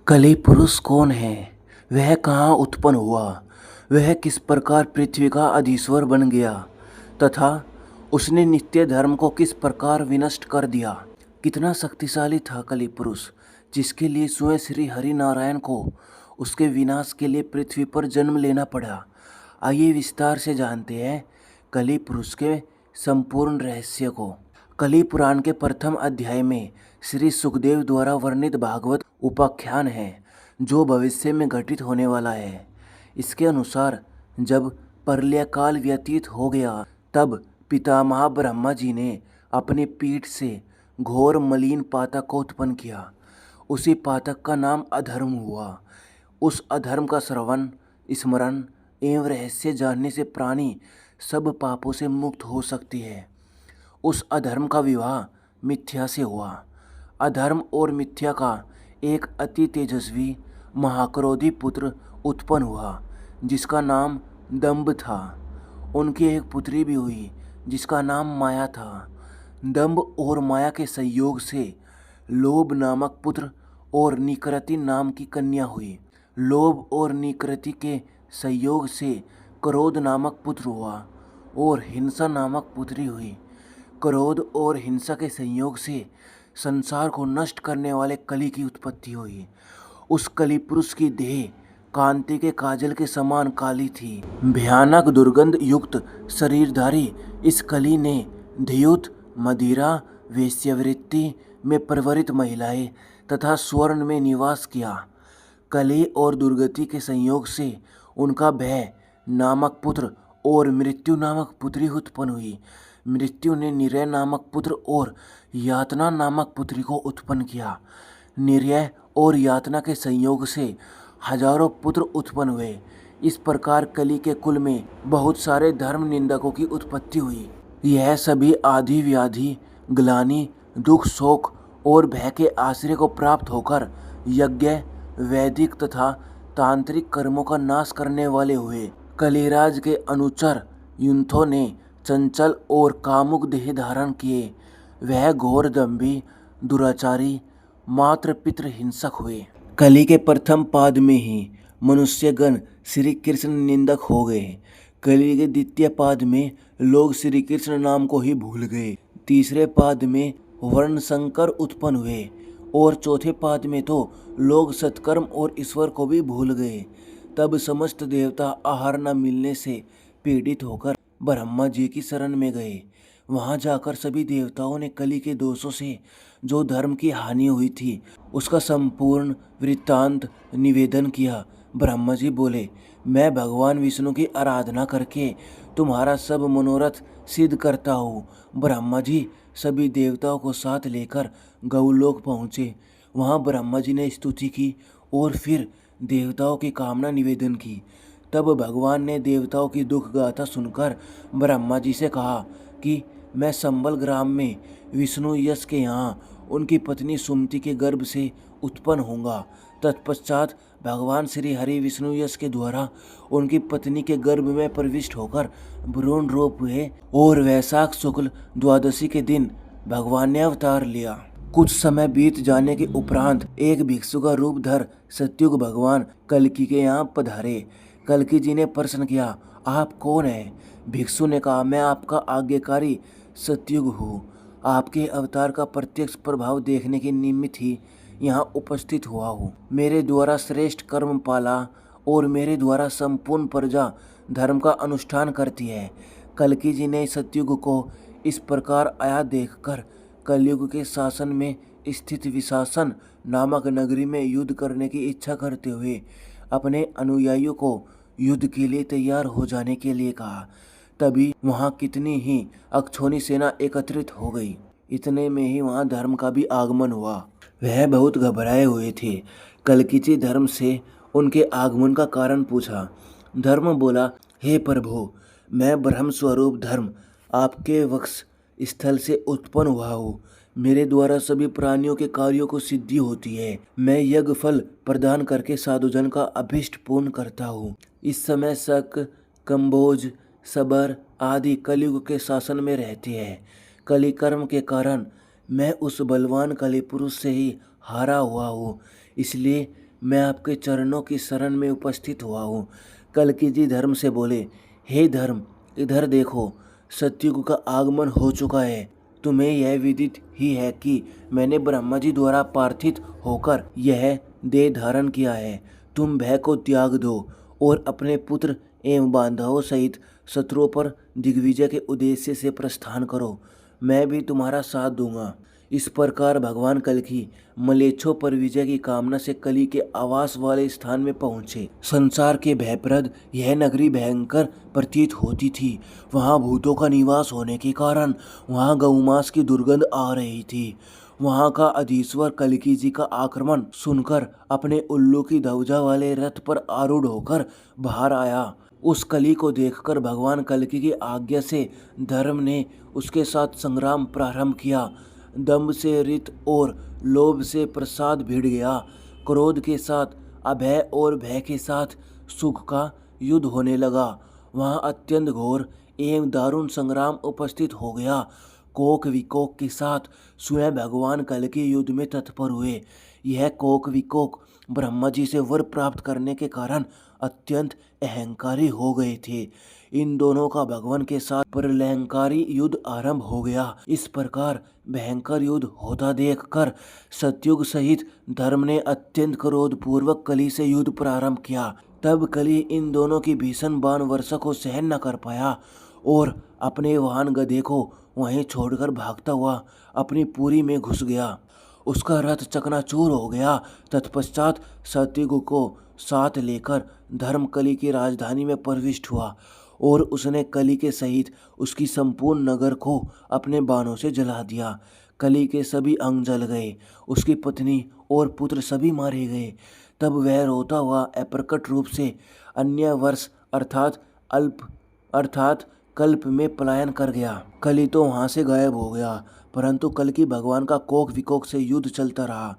कली पुरुष कौन है? वह कहाँ उत्पन्न हुआ? वह किस प्रकार पृथ्वी का अधीश्वर बन गया तथा उसने नित्य धर्म को किस प्रकार विनष्ट कर दिया? कितना शक्तिशाली था कली पुरुष, जिसके लिए स्वयं श्री हरि नारायण को उसके विनाश के लिए पृथ्वी पर जन्म लेना पड़ा। आइए विस्तार से जानते हैं कली पुरुष के संपूर्ण रहस्य को। कली पुराण के प्रथम अध्याय में श्री सुखदेव द्वारा वर्णित भागवत उपाख्यान है, जो भविष्य में घटित होने वाला है। इसके अनुसार जब प्रलय काल व्यतीत हो गया, तब पितामह ब्रह्मा जी ने अपनी पीठ से घोर मलिन पातक को उत्पन्न किया। उसी पातक का नाम अधर्म हुआ। उस अधर्म का श्रवण, स्मरण एवं रहस्य जानने से प्राणी सब पापों से मुक्त हो सकती है। उस अधर्म का विवाह मिथ्या से हुआ। अधर्म और मिथ्या का एक अति तेजस्वी महाक्रोधी पुत्र उत्पन्न हुआ, जिसका नाम दंभ था। उनकी एक पुत्री भी हुई, जिसका नाम माया था। दंभ और माया के संयोग से लोभ नामक पुत्र और निकृति नाम की कन्या हुई। लोभ और निकृति के संयोग से क्रोध नामक पुत्र हुआ और हिंसा नामक पुत्री हुई। क्रोध और हिंसा के संयोग से संसार को नष्ट करने वाले कली की उत्पत्ति हुई। उस कली पुरुष की देह कांति के काजल के समान काली थी। भयानक दुर्गंध युक्त शरीरधारी इस कली ने धयूत, मदिरा, वेश्यावृत्ति में प्रवृत्त महिलाएं तथा स्वर्ण में निवास किया। कली और दुर्गति के संयोग से उनका भय नामक पुत्र और मृत्यु नामक पुत्री उत्पन्न हुई। मृत्यु ने निर्य नामक पुत्र और यातना नामक पुत्री को उत्पन्न किया। निर्य और यातना के संयोग से हजारों पुत्र उत्पन्न हुए। इस प्रकार कली के कुल में बहुत सारे धर्म निंदकों की उत्पत्ति हुई। यह सभी आदि व्याधि, ग्लानि, दुख, शोक और भय के आश्रय को प्राप्त होकर यज्ञ, वैदिक तथा तांत्रिक कर्मों का नाश करने वाले हुए। कलिराज के अनुचर युंथों ने चंचल और कामुक देह धारण किए। वह घोर दंभी, दुराचारी, मात्र पितृ हिंसक हुए। कली के प्रथम पाद में ही मनुष्यगण श्री कृष्ण निंदक हो गए। कली के द्वितीय पाद में लोग श्री कृष्ण नाम को ही भूल गए। तीसरे पाद में वर्ण संकर उत्पन्न हुए और चौथे पाद में तो लोग सत्कर्म और ईश्वर को भी भूल गए। तब समस्त देवता आहार न मिलने से पीड़ित होकर ब्रह्मा जी की शरण में गए। वहां जाकर सभी देवताओं ने कली के दोषों से जो धर्म की हानि हुई थी, उसका संपूर्ण वृत्तांत निवेदन किया। ब्रह्मा जी बोले, मैं भगवान विष्णु की आराधना करके तुम्हारा सब मनोरथ सिद्ध करता हूँ। ब्रह्मा जी सभी देवताओं को साथ लेकर गौलोक पहुँचे। वहाँ ब्रह्मा जी ने स्तुति की और फिर देवताओं की कामना निवेदन की। तब भगवान ने देवताओं की दुख गाथा सुनकर ब्रह्मा जी से कहा कि मैं संबल ग्राम में विष्णु यश के यहाँ उनकी पत्नी सुमति के गर्भ से उत्पन्न होऊंगा। तत्पश्चात भगवान श्री हरि विष्णु यश के द्वारा उनकी पत्नी के गर्भ में प्रविष्ट होकर भ्रूण रूप हुए और वैशाख शुक्ल द्वादशी के दिन भगवान ने अवतार लिया। कुछ समय बीत जाने के उपरांत एक भिक्षु का रूप धर सत्युग भगवान कल्कि के यहाँ पधारे। कल्कि जी ने प्रश्न किया, आप कौन हैं? भिक्षु ने कहा, मैं आपका आज्ञाकारी सत्युग हूँ। आपके अवतार का प्रत्यक्ष प्रभाव देखने के निमित्त ही यहाँ उपस्थित हुआ हूँ। मेरे द्वारा श्रेष्ठ कर्म पाला और मेरे द्वारा संपूर्ण प्रजा धर्म का अनुष्ठान करती है। कल्कि जी ने सत्युग को इस प्रकार आया देखकर कलयुग के शासन में स्थित विशासन नामक नगरी में युद्ध करने की इच्छा करते हुए अपने अनुयायियों को युद्ध के लिए तैयार हो जाने के लिए कहा। तभी वहाँ कितनी ही अक्षौणी सेना एकत्रित हो गई। इतने में ही वहाँ धर्म का भी आगमन हुआ। वह बहुत घबराए हुए थे। कल्कि जी धर्म से उनके आगमन का कारण पूछा। धर्म बोला, हे प्रभु, मैं ब्रह्म स्वरूप धर्म आपके वक्ष स्थल से उत्पन्न हुआ हूँ। मेरे द्वारा सभी प्राणियों के कार्यों को सिद्धि होती है। मैं यज्ञ फल प्रदान करके साधुजन का अभिष्ट पूर्ण करता हूँ। इस समय शक, कंबोज, सबर आदि कलयुग के शासन में रहते हैं। कली कर्म के कारण मैं उस बलवान कली पुरुष से ही हारा हुआ हूँ। इसलिए मैं आपके चरणों की शरण में उपस्थित हुआ हूँ। कल्कि जी धर्म से बोले, हे धर्म, इधर देखो, सतयुग का आगमन हो चुका है। तुम्हें यह विदित ही है कि मैंने ब्रह्मा जी द्वारा प्रार्थित होकर यह देह धारण किया है। तुम भय को त्याग दो और अपने पुत्र एवं बांधवों सहित शत्रुओं पर दिग्विजय के उद्देश्य से प्रस्थान करो। मैं भी तुम्हारा साथ दूंगा। इस प्रकार भगवान कल्कि मलेच्छों पर विजय की कामना से कली के आवास वाले स्थान में पहुंचे। संसार के भयप्रद यह नगरी भयंकर प्रतीत होती थी। वहां भूतों का निवास होने के कारण वहां गौमांस की दुर्गंध आ रही थी। वहां का अधीश्वर कल्कि जी का आक्रमण सुनकर अपने उल्लू की ध्वजा वाले रथ पर आरूढ़ होकर बाहर आया। उस कली को देखकर भगवान कल्कि की आज्ञा से धर्म ने उसके साथ संग्राम प्रारंभ किया। दंभ से रित और लोभ से प्रसाद भिड़ गया। क्रोध के साथ अभय और भय के साथ सुख का युद्ध होने लगा। वहां अत्यंत घोर एवं दारुण संग्राम उपस्थित हो गया। कोक विकोक के साथ स्वयं भगवान कल्कि युद्ध में तत्पर हुए। यह कोक विकोक ब्रह्मा जी से वर प्राप्त करने के कारण अत्यंत अहंकारी हो गए थे। इन दोनों का भगवान के साथ प्रलयंकारी युद्ध आरंभ हो गया। इस प्रकार भयंकर युद्ध होता देखकर सतयुग सहित धर्म ने अत्यंत क्रोध पूर्वक कली से युद्ध प्रारंभ किया। तब कली इन दोनों की भीषण बाण वर्षा को सहन न कर पाया और अपने वाहन गधे को वहीं छोड़कर भागता हुआ अपनी पुरी में घुस गया। उसका रथ चकनाचूर हो गया। तत्पश्चात सतयुग को साथ लेकर धर्म कली की राजधानी में प्रविष्ट हुआ और उसने कली के सहित उसकी संपूर्ण नगर को अपने बाणों से जला दिया। कली के सभी अंग जल गए। उसकी पत्नी और पुत्र सभी मारे गए। तब वह रोता हुआ अप्रकट रूप से अन्य वर्ष अर्थात कल्प में पलायन कर गया। कली तो वहां से गायब हो गया, परंतु कल्कि भगवान का कोक विकोक से युद्ध चलता रहा।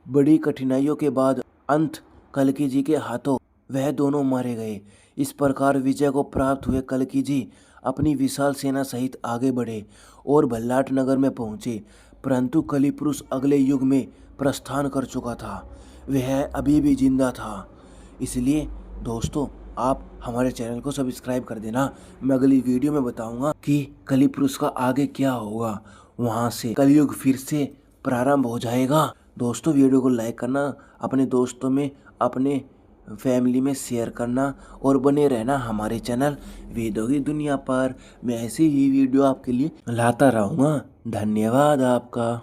बड़ी कठिनाइयों के बाद अंत कल्कि जी के हाथों वह दोनों मारे गए। इस प्रकार विजय को प्राप्त हुए कल्कि जी अपनी विशाल सेना सहित आगे बढ़े और भल्लाट नगर में पहुंचे। परंतु कली पुरुष अगले युग में प्रस्थान कर चुका था। वह अभी भी जिंदा था। इसलिए दोस्तों, आप हमारे चैनल को सब्सक्राइब कर देना। मैं अगली वीडियो में बताऊंगा कि कली पुरुष का आगे क्या होगा। वहां से कलयुग फिर से प्रारंभ हो जाएगा। दोस्तों, वीडियो को लाइक करना, अपने दोस्तों में, अपने फैमिली में शेयर करना और बने रहना हमारे चैनल वेदों की दुनिया पर। मैं ऐसी ही वीडियो आपके लिए लाता रहूँगा। धन्यवाद आपका।